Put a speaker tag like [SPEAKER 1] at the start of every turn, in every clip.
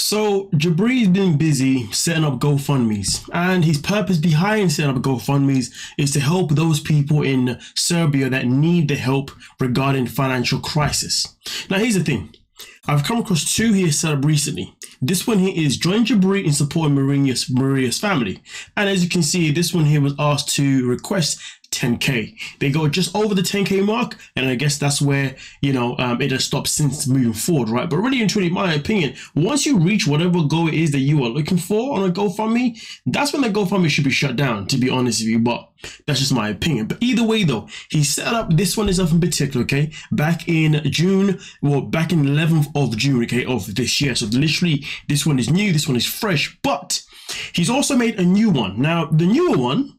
[SPEAKER 1] So Jibri's been busy setting up GoFundMe's, and his purpose behind setting up GoFundMe's is to help those people in Serbia that need the help regarding financial crisis. Now here's the thing. I've come across two here set up recently. This one here is join Jibri in supporting Maria's family. And as you can see, this one here was asked to request 10K. They go just over the 10K mark, and I guess that's where, it has stopped since moving forward, right? But really and truly, in my opinion, once you reach whatever goal it is that you are looking for on a GoFundMe, that's when the GoFundMe should be shut down, to be honest with you. But that's just my opinion. But either way, though, he set up this one itself in particular, okay, back in 11th of June, okay, of this year. So literally, this one is new, this one is fresh, but he's also made a new one. Now, the newer one,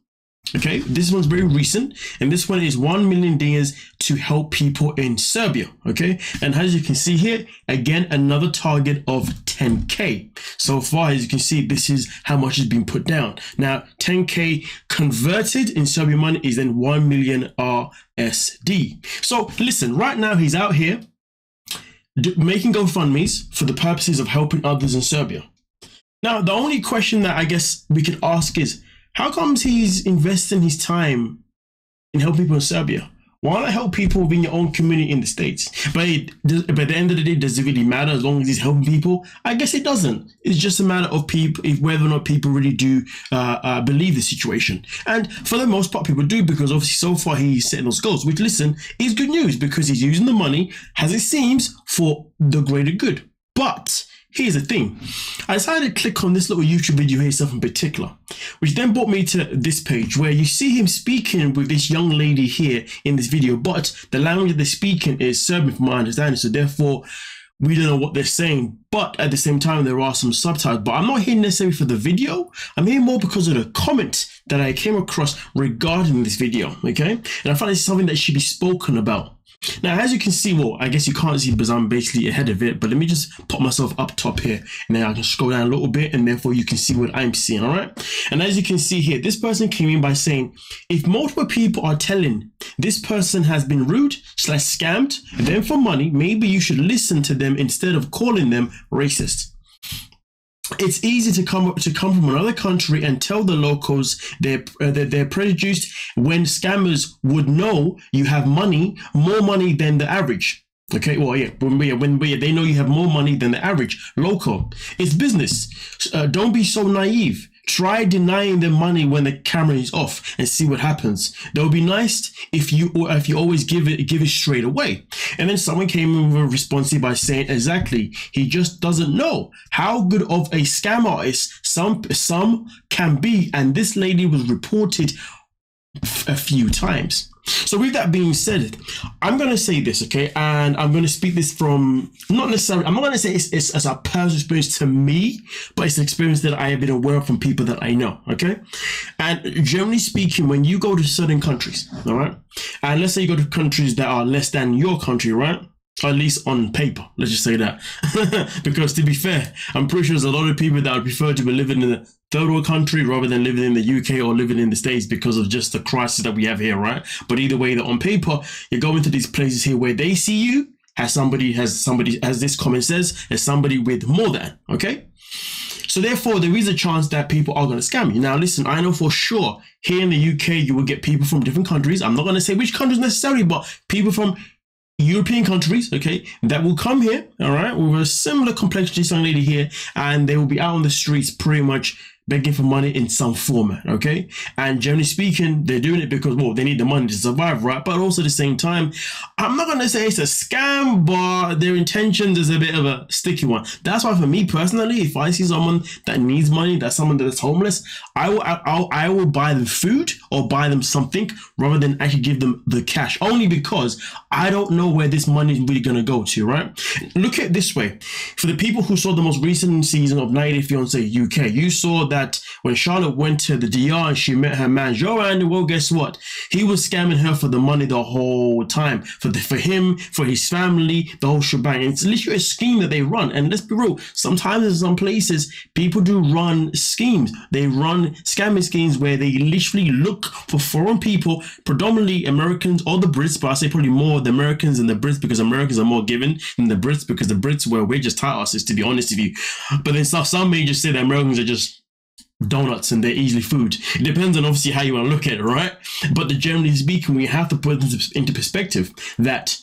[SPEAKER 1] okay, this one's very recent, and this one is 1 million dinners to help people in Serbia, okay? And as you can see here, again, another target of 10K. So far, as you can see, this is how much has been put down. Now, 10K converted in Serbian money is then 1 million RSD. So listen, right now he's out here making GoFundMes for the purposes of helping others in Serbia. Now, the only question that I guess we could ask is, how comes he's investing his time in helping people in Serbia? Why not help people within your own community in the States? But at the end of the day, does it really matter as long as he's helping people? I guess it doesn't. It's just a matter of whether or not people really do believe the situation. And for the most part, people do, because obviously so far he's setting those goals, which, listen, is good news because he's using the money, as it seems, for the greater good. But here's the thing. I decided to click on this little YouTube video here in particular, which then brought me to this page where you see him speaking with this young lady here in this video, but the language that they're speaking is Serbian from my understanding, so therefore we don't know what they're saying, but at the same time there are some subtitles. But I'm not here necessarily for the video, I'm here more because of the comment that I came across regarding this video, okay? And I find it's something that should be spoken about. Now, as you can see, well, I guess you can't see because I'm basically ahead of it, but let me just pop myself up top here, and then I can scroll down a little bit, and therefore you can see what I'm seeing, all right? And as you can see here, this person came in by saying, if multiple people are telling this person has been rude/scammed them for money, maybe you should listen to them instead of calling them racist. It's easy to come from another country and tell the locals they're prejudiced when scammers would know you have more money than the average. Okay, well, when they know you have more money than the average local. It's business. Don't be so naive. Try denying them money when the camera is off and see what happens. That would be nice if you always give it straight away. And then someone came in with a response by saying, exactly, he just doesn't know how good of a scam artist some can be. And this lady was reported a few times. So with that being said, I'm going to say this, okay? And I'm going to speak this from, I'm not going to say it's as a personal experience to me, but it's an experience that I have been aware of from people that I know, okay? And generally speaking, when you go to certain countries, all right? And let's say you go to countries that are less than your country, right? Or at least on paper, let's just say that. Because to be fair, I'm pretty sure there's a lot of people that would prefer to be living in a third world country rather than living in the UK or living in the States because of just the crisis that we have here, right? But either way, that on paper, you go into these places here where they see you as somebody, as this comment says, as somebody with more than, okay? So therefore, there is a chance that people are going to scam you. Now, listen, I know for sure here in the UK, you will get people from different countries. I'm not going to say which countries necessarily, but people from European countries, okay, that will come here, all right, with a similar complexion to this young lady here, and they will be out on the streets pretty much begging for money in some format, okay? And generally speaking, they're doing it because, well, they need the money to survive, right? But also at the same time, I'm not going to say it's a scam, but their intentions is a bit of a sticky one. That's why for me personally, if I see someone that needs money, that's someone that is homeless, I will buy them food or buy them something rather than actually give them the cash, only because I don't know where this money is really going to go to, right? Look at it this way. For the people who saw the most recent season of 90 Day Fiancé UK, you saw that that when Charlotte went to the DR and she met her man Joanne, well, guess what? He was scamming her for the money the whole time, for him, for his family, the whole shebang. And it's literally a scheme that they run. And let's be real, sometimes in some places, people do run schemes. They run scamming schemes where they literally look for foreign people, predominantly Americans or the Brits, but I say probably more the Americans than the Brits, because Americans are more given than the Brits, because the Brits, well, we're just tight asses, to be honest with you. But then some may just say that Americans are just donuts and they're easily food. It depends on obviously how you want to look at it, right? But generally speaking, we have to put this into perspective that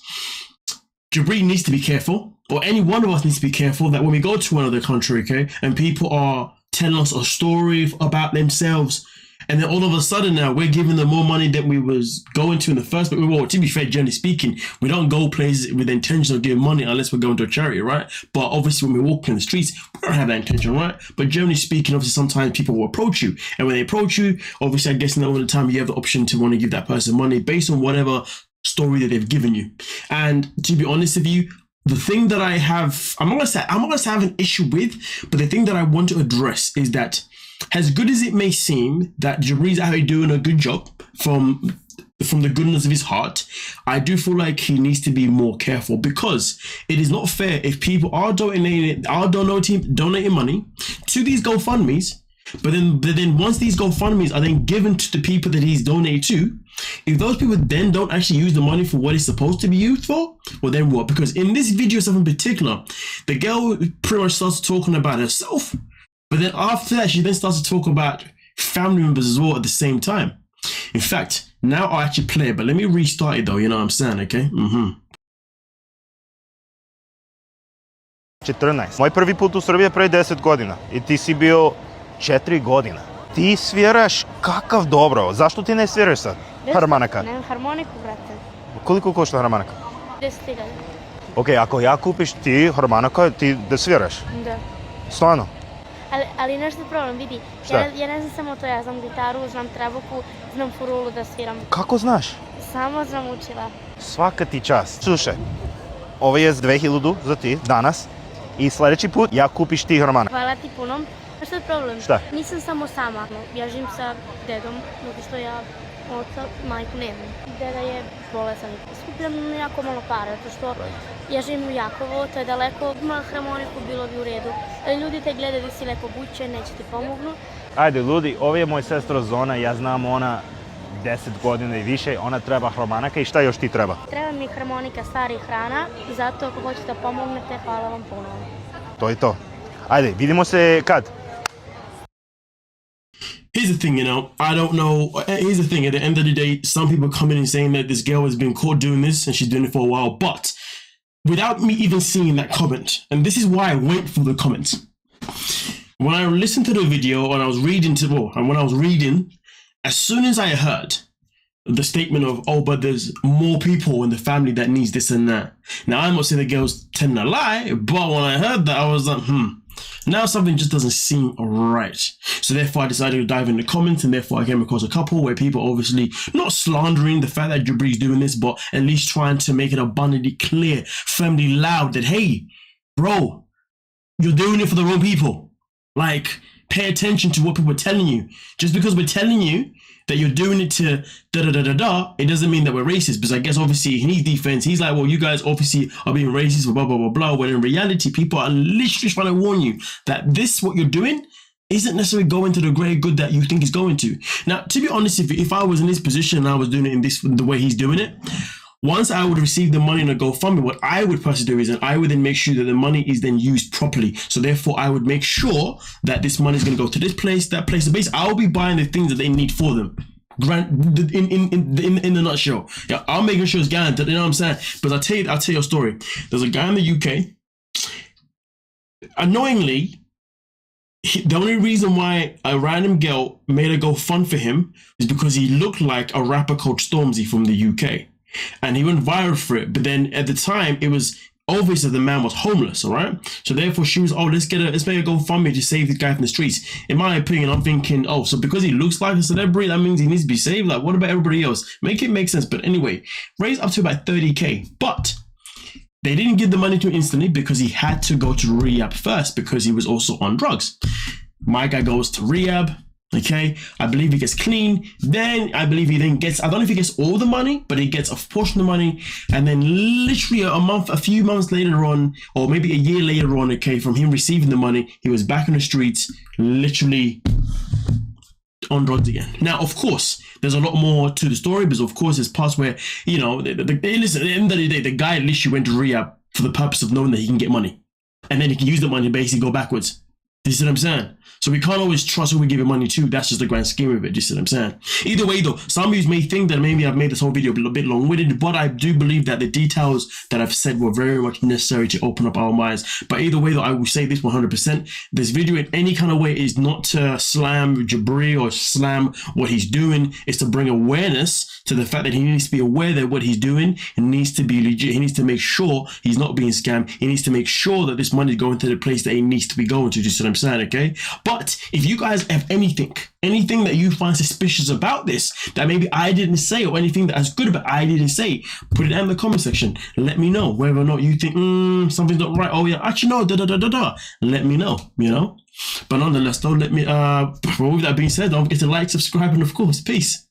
[SPEAKER 1] Jibri needs to be careful, or any one of us needs to be careful, that when we go to another country, okay, and people are telling us a story about themselves, and then all of a sudden now we're giving them more money than we was going to in the first. But well, to be fair, generally speaking, we don't go places with the intention of giving money unless we're going to a charity, right? But obviously when we walk in the streets, we don't have that intention, right? But generally speaking, obviously sometimes people will approach you, and when they approach you, obviously I guess not all the time you have the option to want to give that person money based on whatever story that they've given you. And to be honest with you, the thing that I have, I'm not gonna say I have an issue with, but the thing that I want to address is that, as good as it may seem that Jibri's out here doing a good job from the goodness of his heart, I do feel like he needs to be more careful, because it is not fair if people are donating money to these GoFundMes, but then once these GoFundMes are then given to the people that he's donated to, if those people then don't actually use the money for what it's supposed to be used for, well then what? Because in this video stuff in particular, the girl pretty much starts talking about herself, but then after that, she then starts to talk about family members as well at the same time. In fact, now I'll actually play it, but let me restart it though, you know what I'm saying, okay?
[SPEAKER 2] 14. Moj prvi put u Srbiji je pre 10 godina i ti si bio 4 godine. Ti sviraš kakav dobro, zašto ti ne sviraš sad harmonika?
[SPEAKER 3] Nemam harmoniku, brate.
[SPEAKER 2] Koliko košta harmonika?
[SPEAKER 3] 10.000.
[SPEAKER 2] Ok, ako ja kupiš ti harmonika, ti da sviraš?
[SPEAKER 3] Da.
[SPEAKER 2] Stvarno?
[SPEAKER 3] Ali nešto je problem, vidi. Ja ne znam samo to, ja znam gitaru, znam trabuku, znam furulu da sviram.
[SPEAKER 2] Kako znaš?
[SPEAKER 3] Samo znam učila.
[SPEAKER 2] Svaka ti čast. Slušaj, ovo je 2000 za ti danas i sljedeći put ja kupiš ti harmonika.
[SPEAKER 3] Hvala ti puno. A što je problem?
[SPEAKER 2] Šta?
[SPEAKER 3] Nisam samo sama. Ja živim sa dedom, zato što ja oca, majku nemam. Deda je bolesan. Skupljam jako malo para, zato što ja živim u Jakovo, to je daleko. Ima harmoniku, bilo bi u redu. Ali ljudi te gledaju da si lepo buče, neće ti pomognu.
[SPEAKER 2] Ajde ljudi, ovo je moj sestra Zona, ja znam ona 10 godina i više, ona treba harmonika i šta još ti treba?
[SPEAKER 3] Treba mi harmonika, stari hrana, zato ako hoćete da pomognete, hvala vam puno.
[SPEAKER 2] To je to. Ajde, vidimo se kad?
[SPEAKER 1] Here's the thing, I don't know. Here's the thing, at the end of the day, some people come in and saying that this girl has been caught doing this and she's doing it for a while, but without me even seeing that comment, and this is why I wait for the comments. When I listened to the video and I was reading, as soon as I heard the statement of, oh, but there's more people in the family that needs this and that. Now, I'm not saying the girl's telling a lie, but when I heard that, I was like, now something just doesn't seem right. So therefore I decided to dive in the comments, and therefore I came across a couple where people obviously not slandering the fact that Jibri's doing this, but at least trying to make it abundantly clear, firmly loud that, hey, bro, you're doing it for the wrong people. Like, pay attention to what people are telling you. Just because we're telling you that you're doing it to da-da-da-da-da, it doesn't mean that we're racist. Because I guess obviously in his defense, he's like, well, you guys obviously are being racist for blah, blah, blah, blah. When in reality, people are literally trying to warn you that this, what you're doing, isn't necessarily going to the great good that you think it's going to. Now, to be honest, if I was in this position and I was doing it in the way he's doing it, once I would receive the money in a GoFundMe, what I would personally do is I would then make sure that the money is then used properly. So therefore, I would make sure that this money is going to go to this place, that place. So basically, I'll be buying the things that they need for them. In the nutshell, yeah, I'm making sure it's guaranteed. You know what I'm saying? But I'll tell you a story. There's a guy in the UK. Annoyingly, the only reason why a random girl made a GoFund for him is because he looked like a rapper called Stormzy from the UK. And he went viral for it. But then at the time, it was obvious that the man was homeless, all right? So therefore, she was, oh, let's make a GoFundMe to save this guy from the streets. In my opinion, I'm thinking, oh, so because he looks like a celebrity, that means he needs to be saved? Like, what about everybody else? Make it make sense. But anyway, raised up to about 30K. But they didn't give the money to him instantly because he had to go to rehab first because he was also on drugs. My guy goes to rehab. Okay, I believe he gets clean. Then I believe he then gets, I don't know if he gets all the money, but he gets a portion of the money. And then literally a few months later on, or maybe a year later on, okay, from him receiving the money, he was back on the streets, literally on drugs again. Now, of course, there's a lot more to the story, because of course, there's parts where, you know, listen, at the end of the day, the guy literally went to rehab for the purpose of knowing that he can get money. And then he can use the money to basically go backwards. Do you see what I'm saying? So we can't always trust who we give him money to. That's just the grand scheme of it. Do you see what I'm saying? Either way, though, some of you may think that maybe I've made this whole video a bit long-winded, but I do believe that the details that I've said were very much necessary to open up our minds. But either way, though, I will say this 100%. This video in any kind of way is not to slam Jibri or slam what he's doing. It's to bring awareness to the fact that he needs to be aware that what he's doing, it needs to be legit. He needs to make sure he's not being scammed. He needs to make sure that this money is going to the place that it needs to be going to. Do you see what I'm saying? Okay? But if you guys have anything that you find suspicious about this, that maybe I didn't say, or anything that is good about I didn't say, put it in the comment section. Let me know whether or not you think something's not right. Oh yeah, actually no, let me know, you know. But nonetheless, don't let me. With that being said, don't forget to like, subscribe, and of course, peace.